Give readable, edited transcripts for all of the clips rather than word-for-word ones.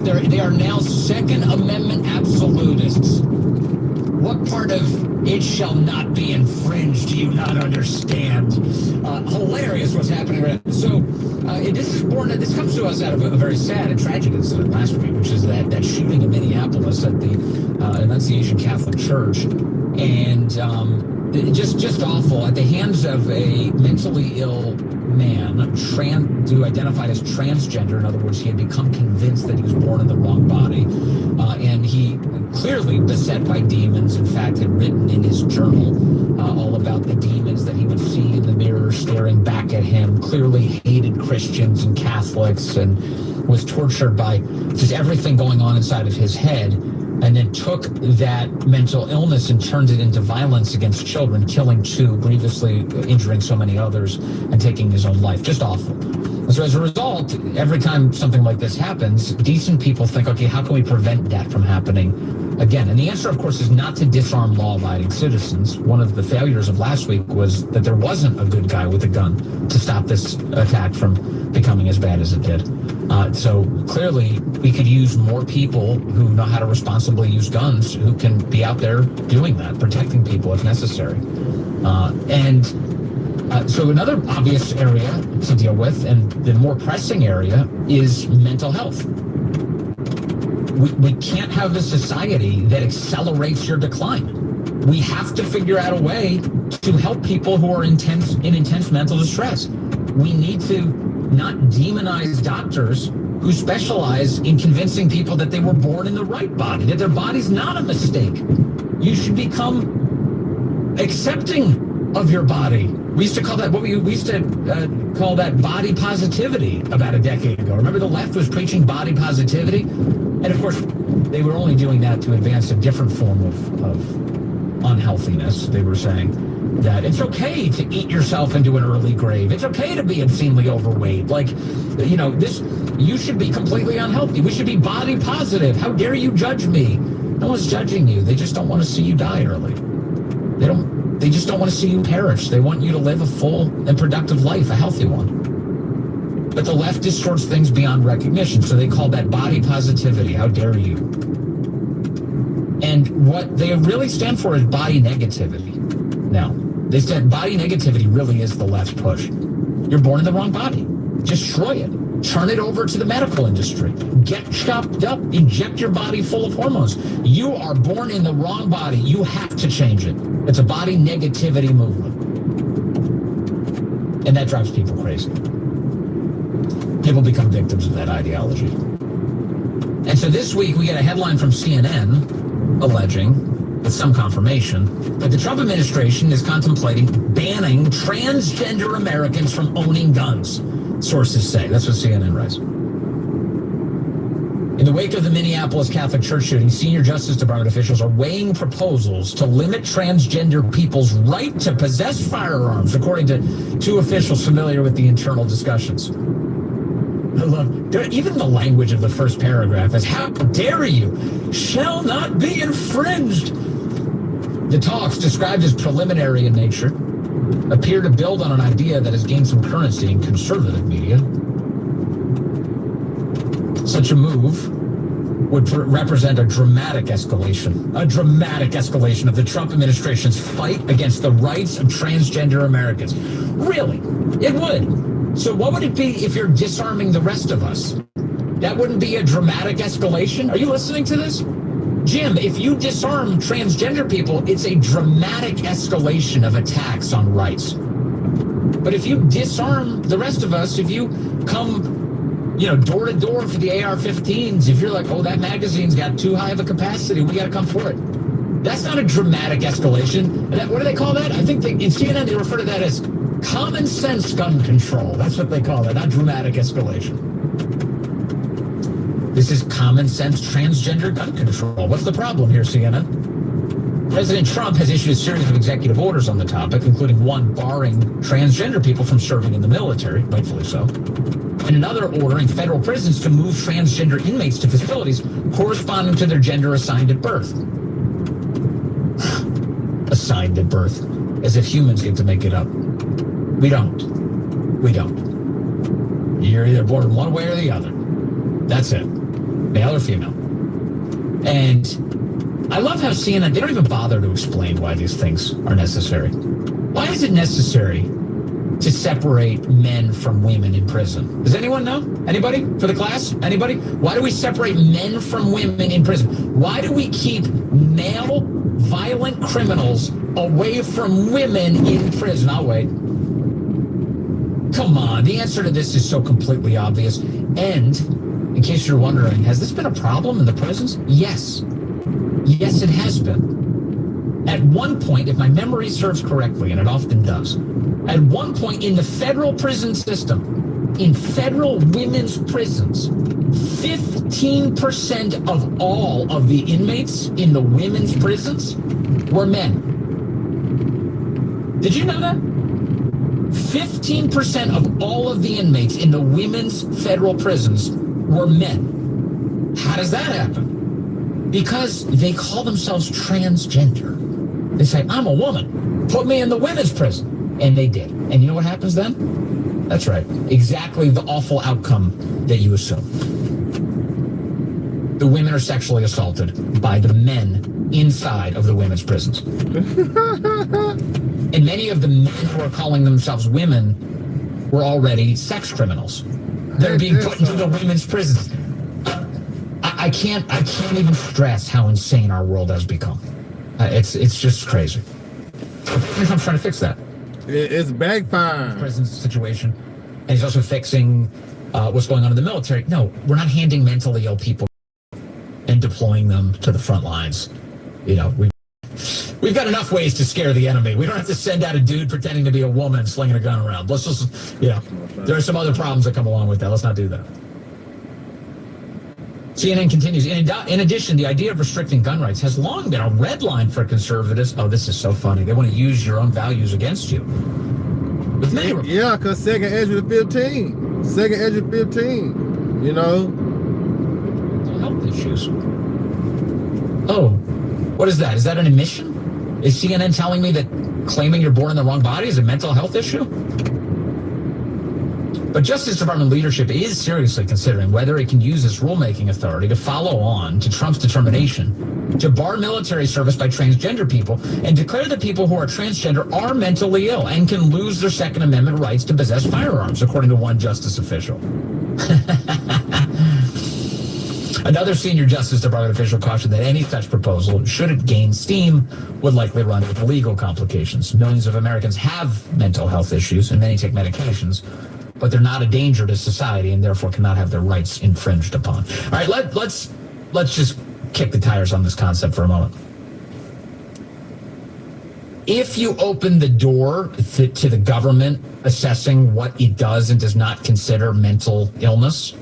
They are now Second Amendment absolutists. What part of it shall not be infringed do you not understand? Hilarious what's happening right now. So this comes to us out of a very sad and tragic incident last week, which is that shooting in Minneapolis at the Annunciation Catholic Church. And just awful at the hands of a mentally ill man who identified as transgender. In other words, he had become convinced that he was born in the wrong body. And he clearly beset by demons, in fact, had written in his journal all about the demons that he would see in the mirror staring back at him, clearly hated Christians and Catholics, and was tortured by just everything going on inside of his head, and then took that mental illness and turned it into violence against children, killing 2, grievously injuring so many others, and taking his own life. Just awful. And so as a result, every time something like this happens, decent people think, okay, how can we prevent that from happening again? And the answer, of course, is not to disarm law-abiding citizens. One of the failures of last week was that there wasn't a good guy with a gun to stop this attack from becoming as bad as it did. So clearly, we could use more people who know how to responsibly use guns, who can be out there doing that, protecting people if necessary. So another obvious area to deal with, and the more pressing area, is mental health. We can't have a society that accelerates your decline. We have to figure out a way to help people who are in intense mental distress. We need to not demonize doctors who specialize in convincing people that they were born in the right body, that their body's not a mistake. You should become accepting of your body. We used to call that call that body positivity about a decade ago. Remember, the left was preaching body positivity? And of course, they were only doing that to advance a different form of unhealthiness. They were saying that it's okay to eat yourself into an early grave. It's okay to be obscenely overweight. You should be completely unhealthy. We should be body positive. How dare you judge me? No one's judging you. They just don't want to see you die early. They just don't want to see you perish. They want you to live a full and productive life, a healthy one. But the left distorts things beyond recognition, so they call that body positivity. How dare you? And what they really stand for is body negativity. Now, body negativity really is the left's push. You're born in the wrong body. Destroy it. Turn it over to the medical industry. Get chopped up. Inject your body full of hormones. You are born in the wrong body. You have to change it. It's a body negativity movement. And that drives people crazy. People become victims of that ideology. And so this week we get a headline from CNN alleging, with some confirmation, that the Trump administration is contemplating banning transgender Americans from owning guns. Sources say. That's what CNN writes. In the wake of the Minneapolis Catholic Church shooting, senior Justice Department officials are weighing proposals to limit transgender people's right to possess firearms, according to 2 officials familiar with the internal discussions. I love even the language of the first paragraph is, how dare you, shall not be infringed. The talks, described as preliminary in nature, appear to build on an idea that has gained some currency in conservative media. Such a move would represent a dramatic escalation of the Trump administration's fight against the rights of transgender Americans. Really, it would. So what would it be if you're disarming the rest of us? That wouldn't be a dramatic escalation? Are you listening to this? Jim, if you disarm transgender people, it's a dramatic escalation of attacks on rights. But if you disarm the rest of us, if you come, door to door for the AR-15s, if you're like, oh, that magazine's got too high of a capacity, we got to come for it. That's not a dramatic escalation. What do they call that? I think in CNN they refer to that as common sense gun control. That's what they call it, not dramatic escalation. This is common sense transgender gun control. What's the problem here, CNN? President Trump has issued a series of executive orders on the topic, including one barring transgender people from serving in the military, rightfully so, and another ordering federal prisons to move transgender inmates to facilities corresponding to their gender assigned at birth. Assigned at birth, as if humans get to make it up. We don't. You're either born one way or the other. That's it. male or female. And I love how CNN, they don't even bother to explain why these things are necessary. Why is it necessary to separate men from women in prison? Does anyone know? Anybody? For the class? Anybody? Why do we separate men from women in prison? Why do we keep male violent criminals away from women in prison? I'll wait. Come on. The answer to this is so completely obvious. And in case you're wondering, has this been a problem in the prisons? Yes. Yes, it has been. At one point, if my memory serves correctly, and it often does, at one point in the federal prison system, in federal women's prisons, 15% of all of the inmates in the women's prisons were men. Did you know that? 15% of all of the inmates in the women's federal prisons were men. How does that happen? Because they call themselves transgender. They say, I'm a woman. Put me in the women's prison. And they did. And you know what happens then? That's right. Exactly the awful outcome that you assume. The women are sexually assaulted by the men inside of the women's prisons. And many of the men who are calling themselves women were already sex criminals. They're being put into the women's prisons. I can't even stress how insane our world has become. It's just crazy. I'm trying to fix that. It's backfiring. Prison situation, and he's also fixing what's going on in the military. No, we're not handing mentally ill people and deploying them to the front lines. You know, we've got enough ways to scare the enemy. We don't have to send out a dude pretending to be a woman slinging a gun around. Let's just, there are some other problems that come along with that. Let's not do that. CNN continues, in addition, the idea of restricting gun rights has long been a red line for conservatives. Oh, this is so funny. They want to use your own values against you. With many yeah, because second Ezra 15. Second Ezra 15, you know. Mental health issues. Oh, what is that? Is that an admission? Is CNN telling me that claiming you're born in the wrong body is a mental health issue? But Justice Department leadership is seriously considering whether it can use its rulemaking authority to follow on to Trump's determination to bar military service by transgender people and declare that people who are transgender are mentally ill and can lose their Second Amendment rights to possess firearms, according to one justice official. Another senior Justice Department official cautioned that any such proposal, should it gain steam, would likely run with legal complications. Millions of Americans have mental health issues and many take medications, but they're not a danger to society and therefore cannot have their rights infringed upon. All right, let's just kick the tires on this concept for a moment. If you open the door to the government assessing what it does and does not consider mental illness,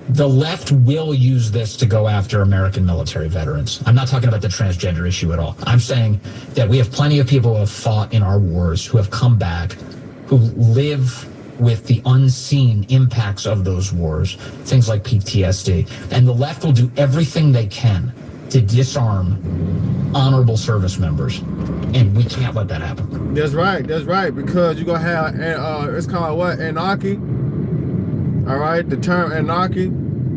the left will use this to go after American military veterans. I'm not talking about the transgender issue at all. I'm saying that we have plenty of people who have fought in our wars, who have come back, who live with the unseen impacts of those wars, things like PTSD. And the left will do everything they can to disarm honorable service members. And we can't let that happen. That's right, because you're going to have, it's called what, anarchy? All right, the term anarchy,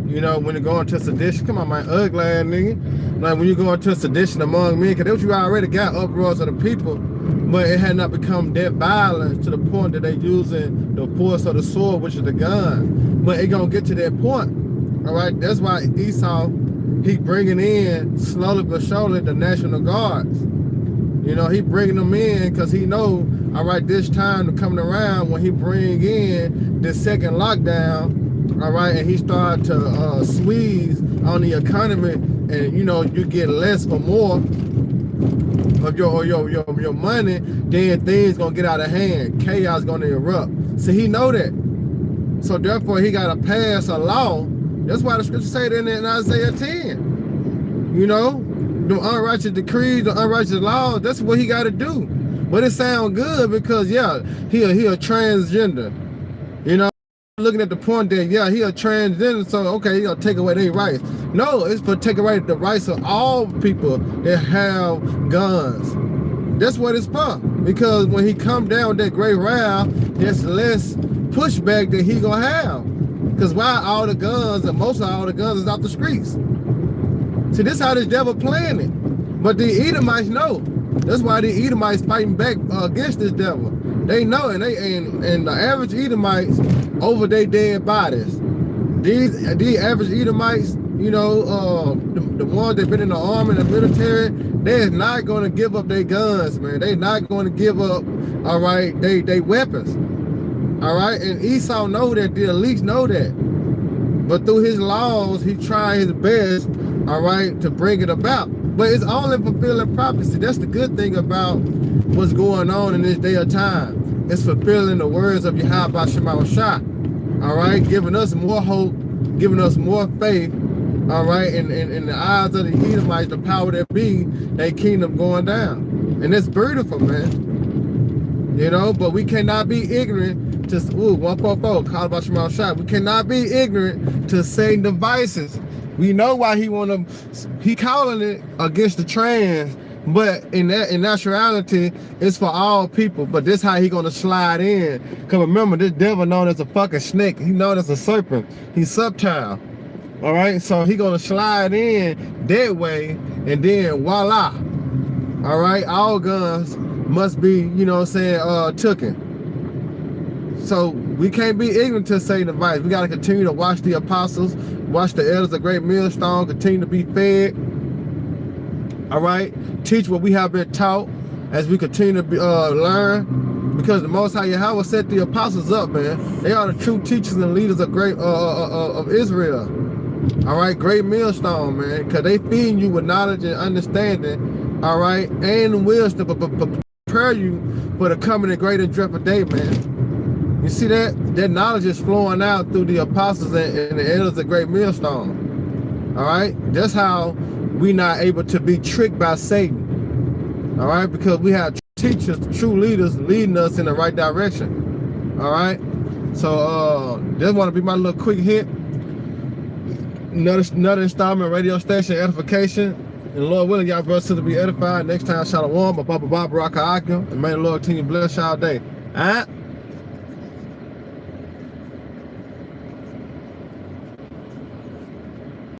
you know, when you go into sedition, come on, my ugly ass nigga. Like when you go into sedition among men, because you already got uproars of the people, but it had not become that violent to the point that they using the force of the sword, which is the gun. But it gonna get to that point, all right? That's why Esau, he bringing in slowly but surely the National Guards. You know, he bringing them in because he know, all right, this time coming around when he bring in this second lockdown, all right, and he start to squeeze on the economy, and you know, you get less or more of your money, then things gonna get out of hand. Chaos gonna erupt. So he know that. So therefore, he gotta pass a law. That's why the scripture say that in Isaiah 10. You know, the unrighteous decrees, the unrighteous laws. That's what he gotta do. But it sounds good because he a transgender. You know, looking at the point that he a transgender, so okay, he gonna take away their rights. No, it's for take away the rights of all people that have guns. That's what it's for. Because when he come down with that great wrath, there's less pushback that he gonna have. Because why all the guns, and most of all the guns is out the streets. See, this how this devil playing it. But the Edomites know. That's why the Edomites fighting back against this devil. They know, and the average Edomites over their dead bodies. These average Edomites, you know, the ones that been in the army and the military, they're not going to give up their guns, man. They're not going to give up, all right, they weapons. All right, and Esau know that, the elites know that. But through his laws, he tried his best, all right, to bring it about. But it's only fulfilling prophecy. That's the good thing about what's going on in this day of time. It's fulfilling the words of Yahweh Shema Shah, all right, giving us more hope, giving us more faith, all right, in the eyes of the Edomites, the power that be, their kingdom going down. And it's beautiful, man. You know, but we cannot be ignorant to, 144, call about Shema Shah. We cannot be ignorant to Satan devices. We know why he calling it against the trans, but in actuality, it's for all people. But this how he gonna slide in. Cause remember, this devil known as a fucking snake. He known as a serpent. He's subtile. All right, so he gonna slide in that way, and then voila. All right, all guns must be, you know what I'm saying, tooken. So we can't be ignorant to Satan's advice. We got to continue to watch the apostles, watch the elders of Great Millstone, continue to be fed. All right, teach what we have been taught as we continue to learn. Because the Most High Yahweh set the apostles up, man. They are the true teachers and leaders of of Israel. All right, Great Millstone, man. Because they feed you with knowledge and understanding. All right, and wisdom, but prepare you for the coming and great and dreadful day, man. You see that? That knowledge is flowing out through the apostles and the elders of Great Millstone. All right? That's how we not able to be tricked by Satan. All right? Because we have teachers, true leaders leading us in the right direction. All right? So just want to be my little quick hit. Another installment radio station edification. And Lord willing, y'all brothers to be edified. Next time, Shalom, Baba Baraka Akim. And may the Lord continue to bless y'all day. All right?